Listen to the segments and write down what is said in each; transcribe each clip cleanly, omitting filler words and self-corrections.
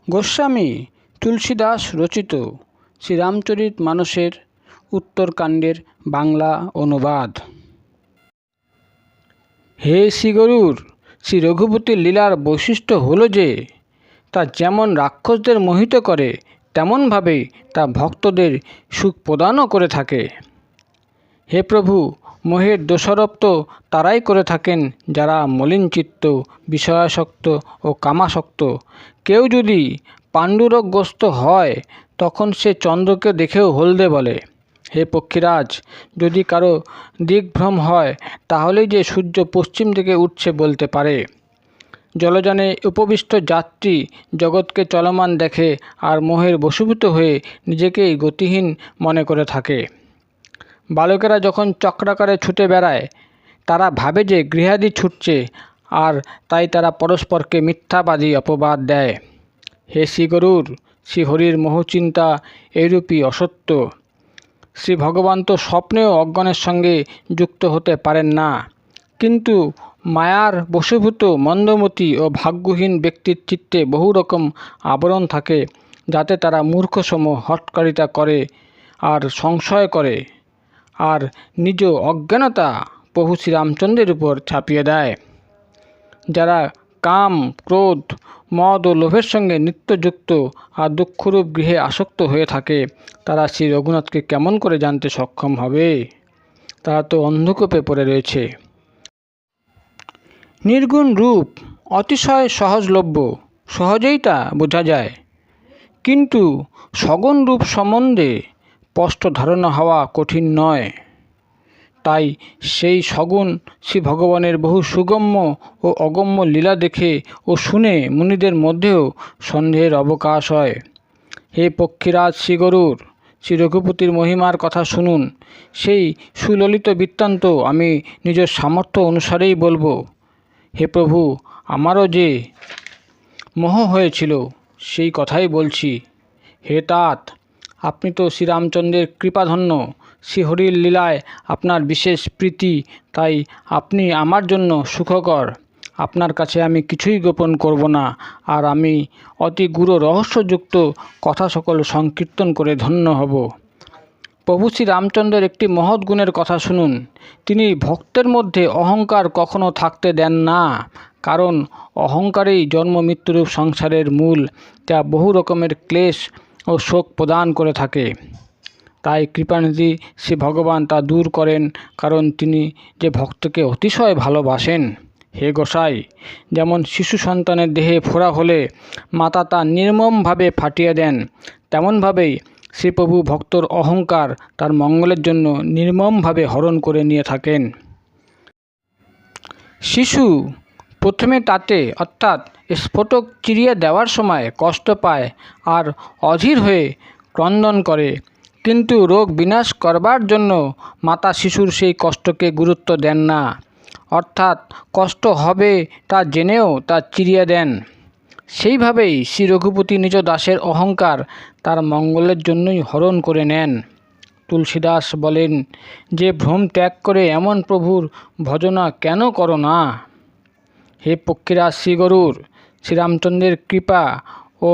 গোস্বামী তুলসীদাস রচিত শ্রীরামচরিতমানসের উত্তরকাণ্ডের বাংলা অনুবাদ। হে শ্রীগুরুর শ্রী রঘুপতির লীলার বৈশিষ্ট্য হল যে তা যেমন রাক্ষসদের মোহিত করে তেমনভাবেই তা ভক্তদের সুখ প্রদানও করে থাকে। হে প্রভু, মোহের দোষারোপ তো তারাই করে থাকেন যারা মলিনচিত্ত, বিষয়াসক্ত ও কামাসক্ত। কেউ যদি পাণ্ডুরোগগ্রস্ত হয় তখন সে চন্দ্রকে দেখেও হলদে বলে। হে পক্ষীরাজ, যদি কারো দিগ্ভ্রম হয় তাহলেই যে সূর্য পশ্চিম দিকে উঠছে বলতে পারে। জলযানে উপবিষ্ট যাত্রী জগৎকে চলমান দেখে আর মোহের বশীভূত হয়ে নিজেকেই গতিহীন মনে করে থাকে। বালকেরা যখন চক্রাকারে ছুটে বেড়ায় তারা ভাবে যে গৃহাদি ছুটছে, আর তাই তারা পরস্পরকে মিথ্যাবাদী অপবাদ দেয়। হে শ্রীগুরুর শ্রীহরির মোহচিন্তা এইরূপই অসত্য। শ্রী ভগবান তো স্বপ্নেও অজ্ঞানের সঙ্গে যুক্ত হতে পারেন না, কিন্তু মায়ার বশীভূত মন্দমতি ও ভাগ্যহীন ব্যক্তির চিত্তে বহু রকম আবরণ থাকে, যাতে তারা মূর্খসম হঠকারিতা করে আর সংশয় করে, আর নিজ অজ্ঞানতা প্রভু শ্রীরামচন্দ্রের উপর চাপিয়ে দেয়। যারা কাম, ক্রোধ, মদ ও লোভের সঙ্গে নিত্যযুক্ত আর দুঃখরূপ গৃহে আসক্ত হয়ে থাকে, তারা শ্রী রঘুনাথকে কেমন করে জানতে সক্ষম হবে? তারা তো অন্ধকূপে পড়ে রয়েছে। নির্গুণ রূপ অতিশয় সহজলভ্য, সহজেই তা বোঝা যায়, কিন্তু সগুণ রূপ সম্বন্ধে স্পষ্ট ধারণা হওয়া কঠিন নয়। তাই সেই সগুণ শ্রী ভগবানের বহু সুগম্য ও অগম্য লীলা দেখে ও শুনে মুনিদের মধ্যেও সন্দেহের অবকাশ হয়। হে পক্ষীরাজ শ্রীগুরুর শ্রী রঘুপতির মহিমার কথা শুনুন। সেই সুললিত বৃত্তান্ত আমি নিজ সামর্থ্য অনুসারেই বলবো। হে প্রভু, আমারও যে মোহ হয়েছিল সেই কথাই বলছি। হে তাত, আপনি তো শ্রীরামচন্দ্রের কৃপাধন্য, শ্রীহরির লীলায় আপনার বিশেষ প্রীতি, তাই আপনি আমার জন্য সুখকর। আপনার কাছে আমি কিছুই গোপন করব না, আর আমি অতি গূঢ় রহস্যযুক্ত কথা সকল সংকীর্তন করে ধন্য হব। প্রভু শ্রীরামচন্দ্রের একটি মহৎ গুণের কথা শুনুন। তিনি ভক্তের মধ্যে অহংকার কখনো থাকতে দেন না, কারণ অহংকারেই জন্ম মৃত্যুরূপ সংসারের মূল, যা বহু রকমের ক্লেশ ও শোক প্রদান করে থাকে। তাই কৃপানিধি শ্রী ভগবান তা দূর করেন, কারণ তিনি যে ভক্তকে অতিশয় ভালোবাসেন। হে গোসাই, যেমন শিশু সন্তানের দেহে ফোড়া হলে মাতা তা নির্মমভাবে ফাটিয়ে দেন, তেমনভাবেই শ্রীপ্রভু ভক্তর অহংকার তার মঙ্গলের জন্য নির্মমভাবে হরণ করে নিয়ে থাকেন। শিশু প্রথমে তাতে অর্থাৎ স্ফোটক চিরিয়ে দেওয়ার সময় কষ্ট পায় আর অধীর হয়ে ক্রন্দন করে, কিন্তু রোগ বিনাশ করবার জন্য মাতা শিশুর সেই কষ্টকে গুরুত্ব দেন না, অর্থাৎ কষ্ট হবে তা জেনেও তা চিরিয়ে দেন। সেইভাবেই শ্রী রঘুপতি নিজ দাসের অহংকার তার মঙ্গলের জন্যই হরণ করে নেন। তুলসীদাস বলেন যে ভ্রম ত্যাগ করে এমন প্রভুর ভজনা কেন করো না? হে পক্ষীরাজ শ্রীগুরুর শ্রীরামচন্দ্রের কৃপা ও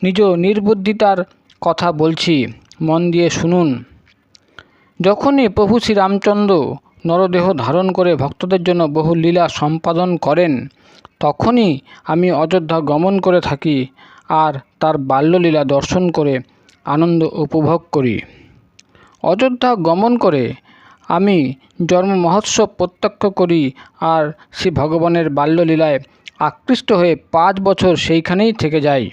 নিজ নির্বুদ্ধিতার কথা বলছি, মন দিয়ে শুনুন। যখনই প্রভু শ্রীরামচন্দ্র নরদেহ ধারণ করে ভক্তদের জন্য বহু লীলা সম্পাদন করেন, তখনই আমি অযোধ্যা গমন করে থাকি আর তার বাল্যলীলা দর্শন করে আনন্দ উপভোগ করি। অযোধ্যা গমন করে আমি জন্ম মহোৎসব প্রত্যক্ষ করি আর শ্রী ভগবানের বাল্যলীলায় আকৃষ্ট হয়ে 5 বছর সেইখানেই থেকে যাই।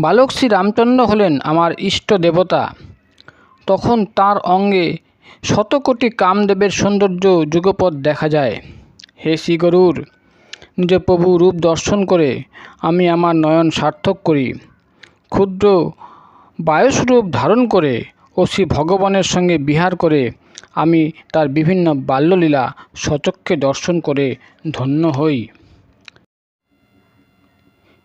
বালক শ্রী রামচন্দ্র হলেন আমার ইষ্ট দেবতা। তখন তার অঙ্গে শতকোটি কামদেবের সৌন্দর্য যুগপৎ দেখা যায়। হে শ্রীগুরুর নিজ প্রভু রূপ দর্শন করে আমি আমার নয়ন সার্থক করি। ক্ষুদ্র বায়ুস্বরূপ ধারণ করে ও শ্রী ভগবানের সঙ্গে বিহার করে আমি তার বিভিন্ন বাল্যলীলা স্বচক্ষে দর্শন করে ধন্য হই।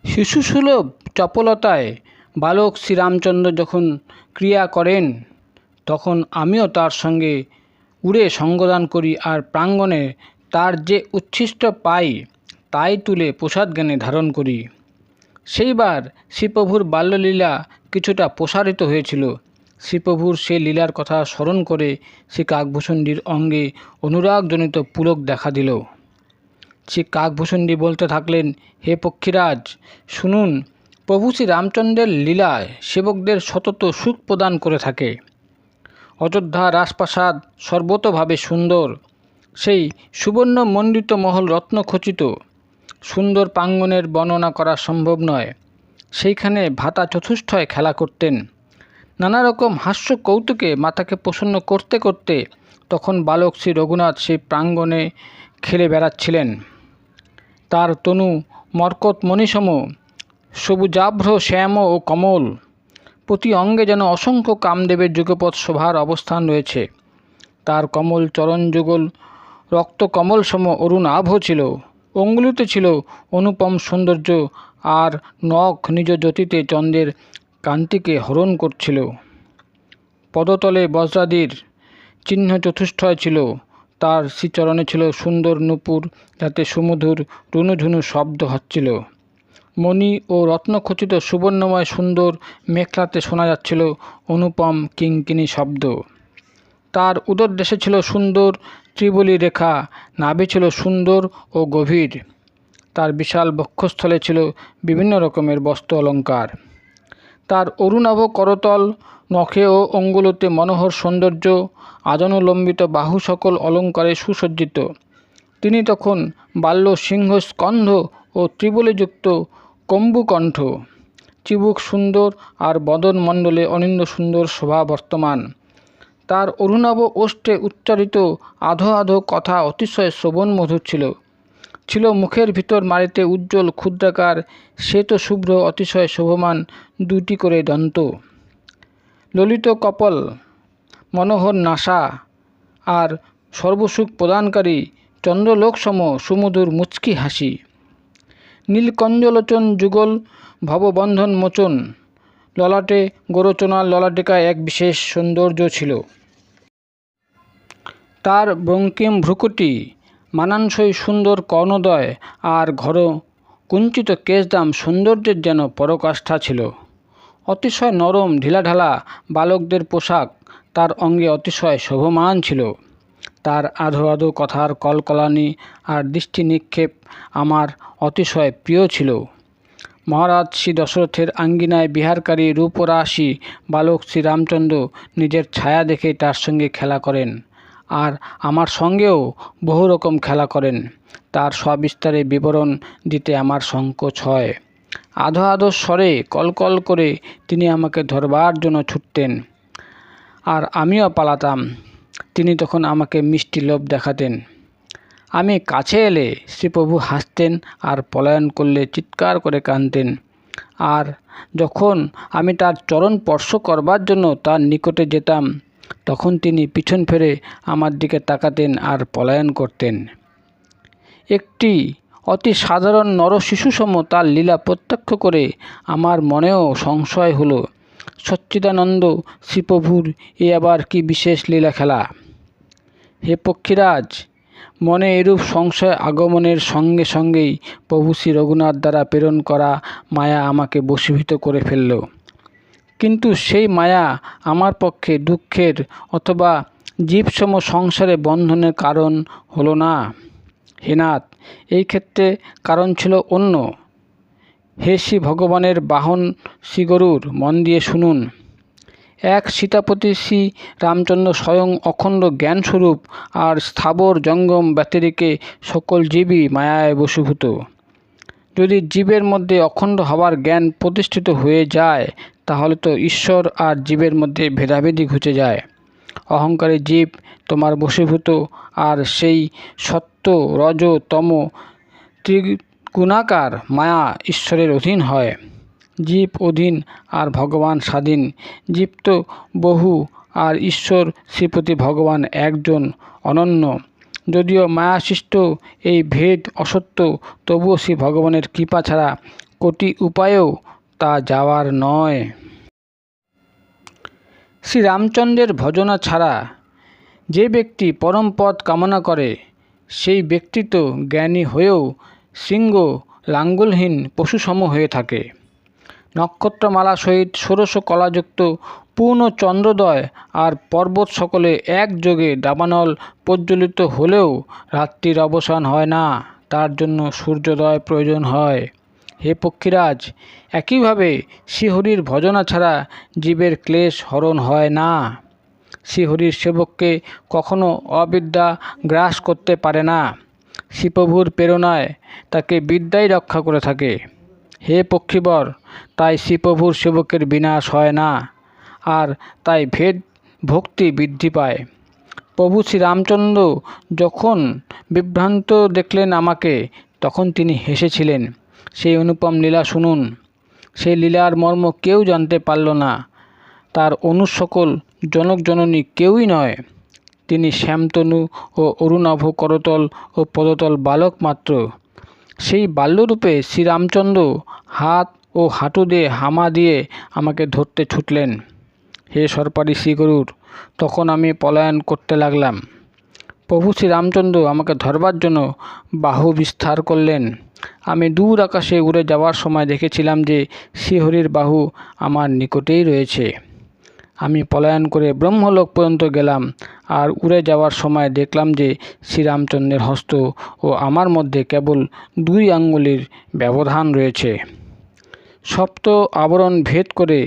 শিশুসুলভ চপলতায় বালক শ্রীরামচন্দ্র যখন ক্রিয়া করেন, তখন আমিও তার সঙ্গে উড়ে সঙ্গদান করি আর প্রাঙ্গণে তার যে উচ্ছিষ্ট পাই তাই তুলে প্রসাদ জ্ঞানে ধারণ করি। সেইবার শ্রীপ্রভুর বাল্যলীলা কিছুটা প্রসারিত হয়েছিল। শ্রীপ্রভুর সে লীলার কথা স্মরণ করে শ্রী কাকভূষণ্ডীর অঙ্গে অনুরাগজনিত পুলক দেখা দিল। শ্রী কাকভূষণ্ডী বলতে থাকলেন, হে পক্ষীরাজ, শুনুন, প্রভু শ্রী রামচন্দ্রের লীলায় সেবকদের সতত সুখ প্রদান করে থাকে। অযোধ্যা রাজপ্রাসাদ সর্বতোভাবে সুন্দর, সেই সুবর্ণ মণ্ডিত মহল রত্নখচিত, সুন্দর প্রাঙ্গণের বর্ণনা করা সম্ভব নয়। সেইখানে ভ্রাতা চতুষ্টয় খেলা করতেন। নানা রকম হাস্য কৌতুকে মাতাকে প্রসন্ন করতে করতে তখন বালক শ্রী রঘুনাথ সেই প্রাঙ্গণে খেলে বেড়াচ্ছিলেন। তার তনু মরকত মণিসম, সবুজাভ্র শ্যাম ও কমল, প্রতি অঙ্গে যেন অসংখ্য কামদেবের যুগপৎ শোভার অবস্থান রয়েছে। তার কমল চরণ যুগল রক্ত কমল সম অরুণ আভ ছিল, অঙ্গুলিতে ছিল অনুপম সৌন্দর্য, আর নখ নিজ জ্যোতিতে চন্দ্রের কান্তিকে হরণ করছিল। পদতলে বজ্রাদির চিহ্ন চতুষ্টয় ছিল, তার শ্রীচরণে ছিল সুন্দর নূপুর, যাতে সুমধুর রুনুঝুনু শব্দ হচ্ছিল। মণি ও রত্নখচিত সুবর্ণময় সুন্দর মেখলাতে শোনা যাচ্ছিল অনুপম কিঙ্কিণী শব্দ। তার উদরদেশে ছিল সুন্দর ত্রিবলী রেখা, নাভি ছিল সুন্দর ও গভীর। তার বিশাল বক্ষস্থলে ছিল বিভিন্ন রকমের বস্ত্র অলঙ্কার। তার অরুণাভ করতল, নখে ও অঙ্গুলতে মনোহর সৌন্দর্য, আজনুলম্বিত বাহু সকল অলঙ্কারে সুসজ্জিত। তিনি তখন বাল্য সিংহ স্কন্ধ ও ত্রিবলীযুক্ত কম্বুকণ্ঠ, চিবুক সুন্দর আর বদনমণ্ডলে অনিন্দ সুন্দর শোভা বর্তমান। তার অরুণাভ ওষ্ঠে উচ্চারিত আধো আধো কথা অতিশয় শ্রবণমধুর ছিল। ছিল মুখের ভিতর মারিতে উজ্জ্বল ক্ষুদ্রাকার শ্বেত শুভ্র অতিশয় শোভমান দুটি করে দন্ত, ললিত কপল, মনোহর নাসা, আর সর্বসুখ প্রদানকারী চন্দ্রলোকসম সুমধুর মুচকি হাসি। নীলকঞ্জলোচন যুগল ভববন্ধন মোচন, ললাটে গোরচনার ললাটিকায় এক বিশেষ সৌন্দর্য ছিল। তার বঙ্কিম ভ্রুকুটি, মানানসই সুন্দর কর্ণদ্বয় আর ঘর কুঞ্চিত কেশদাম সৌন্দর্যের যেন পরাকাষ্ঠা ছিল। অতিশয় নরম ঢিলাঢালা বালকদের পোশাক তার অঙ্গে অতিশয় শোভমান ছিল। তার আধো আধো কথার কলকলানি আর দৃষ্টি নিক্ষেপ আমার অতিশয় প্রিয় ছিল। মহারাজ শ্রী দশরথের আঙ্গিনায় বিহারকারী রূপরাশি বালক শ্রী রামচন্দ্র নিজের ছায়া দেখে তার সঙ্গে খেলা করেন, আর আমার সঙ্গেও বহু রকম খেলা করেন। তার সবিস্তারে বিবরণ দিতে আমার সংকোচ হয়। আধো আধো স্বরে কলকল করে তিনি আমাকে ধরবার জন্য ছুটতেন, আর আমিও পালাতাম। তিনি তখন আমাকে মিষ্টি লোভ দেখাতেন। আমি কাছে এলে শ্রীপ্রভু হাসতেন, আর পলায়ন করলে চিৎকার করে কাঁদতেন। আর যখন আমি তার চরণ স্পর্শ করবার জন্য তার নিকটে যেতাম, তখন তিনি পিছন ফিরে আমার দিকে তাকাতেন আর পলায়ন করতেন। একটি অতি সাধারণ নরশিশুসম তার লীলা প্রত্যক্ষ করে আমার মনেও সংশয় হলো, সচ্চিদানন্দ শ্রীপ্রভুর এ আবার কি বিশেষ লীলা খেলা। হে পক্ষীরাজ, মনে এরূপ সংশয় আগমনের সঙ্গে সঙ্গেই প্রভু শ্রী রঘুনাথ দ্বারা প্রেরণ করা মায়া আমাকে বশীভূত করে ফেলল। কিন্তু সেই মায়া আমার পক্ষে দুঃখের অথবা জীবসম সংসারে বন্ধনের কারণ হলো না। হে নাথ, এই ক্ষেত্রে কারণ ছিল অন্য। হে শ্রী ভগবানের বাহন শ্রী গরুর, মন দিয়ে শুনুন। এক সীতাপতি শ্রী রামচন্দ্র স্বয়ং অখণ্ড জ্ঞানস্বরূপ, আর স্থাবর জঙ্গম ব্যতিরেকে সকল জীবই মায়ায় বশীভূত। যদি জীবের মধ্যে অখণ্ড হওয়ার জ্ঞান প্রতিষ্ঠিত হয়ে যায়, তাহলে তো ঈশ্বর আর জীবের মধ্যে ভেদাভেদি ঘুচে যায়। অহংকারী জীব তোমার বশীভূত, আর সেই সত্য রজ তম ত্রিগুণাকার মায়া ঈশ্বরের অধীন হয়। জীব অধীন আর ভগবান স্বাধীন। জীব তো বহু, আর ঈশ্বর শ্রীপতি ভগবান একজন অনন্য। যদিও মায়াসৃষ্ট এই ভেদ অসত্য, তবুও শ্রী ভগবানের কৃপা ছাড়া কোটি উপায়েও তা যাওয়ার নয়। শ্রী রামচন্দ্রের ভজনা ছাড়া যে ব্যক্তি পরম পদ কামনা করে, সেই ব্যক্তি তো জ্ঞানী হয়েও শৃঙ্গ লাঙ্গলহীন পশুসম হয়ে থাকে। নক্ষত্রমালা সহিত ষোড়শ কলাযুক্ত পূর্ণ চন্দ্রোদয় আর পর্বত সকলে একযোগে দাবানল প্রজ্বলিত হলেও রাত্রির অবসান হয় না, তার জন্য সূর্যোদয় প্রয়োজন হয়। হে পক্ষীরাজ, একইভাবে শ্রীহরির ভজনা ছাড়া জীবের ক্লেশ হরণ হয় না। শ্রীহরির সেবককে কখনো অবিদ্যা গ্রাস করতে পারে না। শ্রীপ্রভুর প্রেরণায় তাকে বিদ্যাই রক্ষা করে থাকে। হে পক্ষীবর, তাই শ্রীপ্রভুর সেবকের বিনাশ হয় না, আর তাই ভেদ ভক্তি বৃদ্ধি পায়। প্রভু শ্রীরামচন্দ্র যখন বিভ্রান্ত দেখলেন আমাকে, তখন তিনি হেসেছিলেন। সেই অনুপম লীলা শুনুন। সেই লীলার মর্ম কেউ জানতে পারল না। তার অনুসকল জনক জননী কেউই নয়। তিনি শ্যামতনু ও অরুণাভ করতল ও পদতল বালক মাত্র। সেই বাল্যরূপে শ্রীরামচন্দ্র হাত ও হাঁটু দিয়ে হামা দিয়ে আমাকে ধরতে ছুটলেন। হে সর্পারি শ্রীগরুর, তখন আমি পলায়ন করতে লাগলাম। প্রভু শ্রীরামচন্দ্র আমাকে ধরবার জন্য বাহু বিস্তার করলেন। আমি দূর আকাশে উড়ে যাওয়ার সময় দেখেছিলাম যে শ্রীহরির বাহু আমার নিকটেই রয়েছে। আমি পলায়ন করে ব্রহ্মলোক পর্যন্ত গেলাম, আর উড়ে যাওয়ার সময় দেখলাম যে শ্রীরামচন্দ্রের হস্ত ও আমার মধ্যে কেবল 2 আঙ্গুলের ব্যবধান রয়েছে। সপ্ত আবরণ ভেদ করে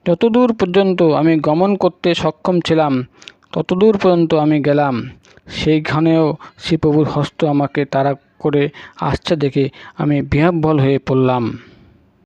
যতদূর পর্যন্ত আমি গমন করতে সক্ষম ছিলাম, ততদূর পর্যন্ত আমি গেলাম। সেইখানেও শ্রীপ্রভুর হস্ত আমাকে তাড়া করে আসছে দেখে আমি বিহ্বল হয়ে পড়লাম।